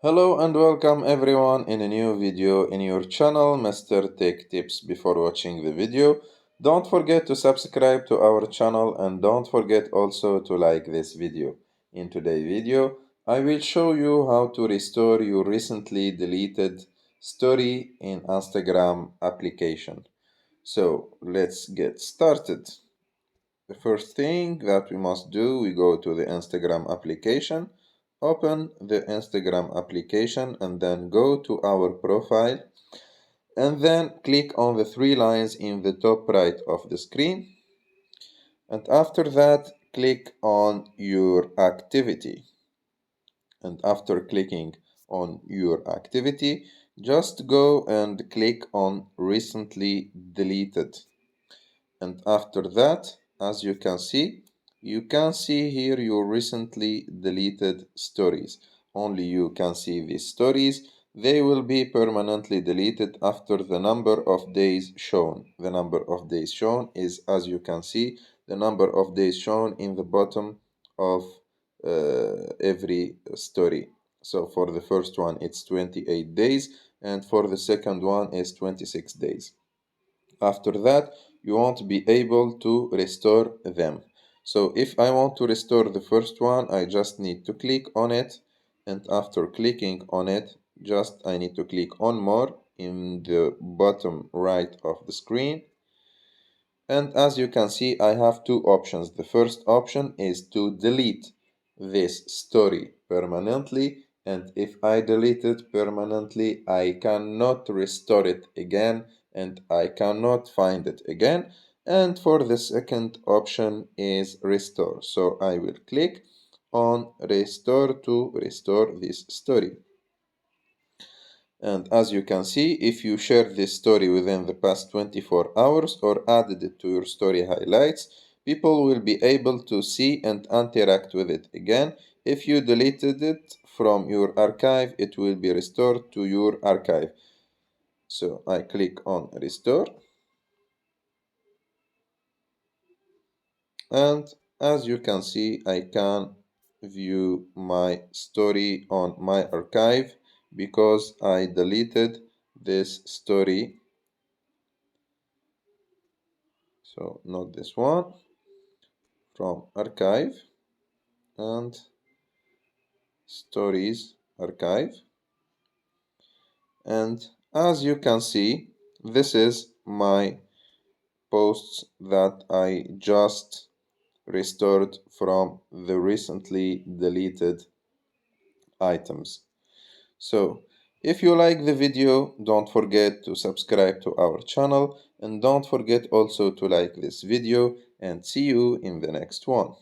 Hello and welcome everyone in a new video in your channel Mr. Tech Tips. Before watching the video, don't forget to subscribe to our channel and don't forget also to like this video. In today's video, I will show you how to restore your recently deleted story in Instagram application. So let's get started. The first thing that we must do, we go to the Instagram application, open the Instagram application and then go to our profile and then click on the three lines in the top right of the screen, and after that click on your activity, and after clicking on your activity just go and click on recently deleted. And after that, as you can see here your recently deleted stories. Only you can see these stories. They will be permanently deleted after the number of days shown. The number of days shown is, as you can see, the number of days shown in the bottom of every story. So for the first one, it's 28 days, and for the second one is 26 days. After that, you won't be able to restore them. So if I want to restore the first one, I just need to click on it, and after clicking on it, I need to click on more in the bottom right of the screen. And as you can see, I have two options. The first option is to delete this story permanently, and if I delete it permanently, I cannot restore it again and I cannot find it again. And for the second option is restore. So I will click on restore to restore this story. And as you can see, if you shared this story within the past 24 hours or added it to your story highlights, people will be able to see and interact with it again. If you deleted it from your archive, it will be restored to your archive. So I click on restore. And as you can see, I can view my story on my archive because I deleted this story. So not this one, from archive and stories archive. And as you can see, this is my posts that I just restored from the recently deleted items. So if you like the video, don't forget to subscribe to our channel and don't forget also to like this video, and see you in the next one.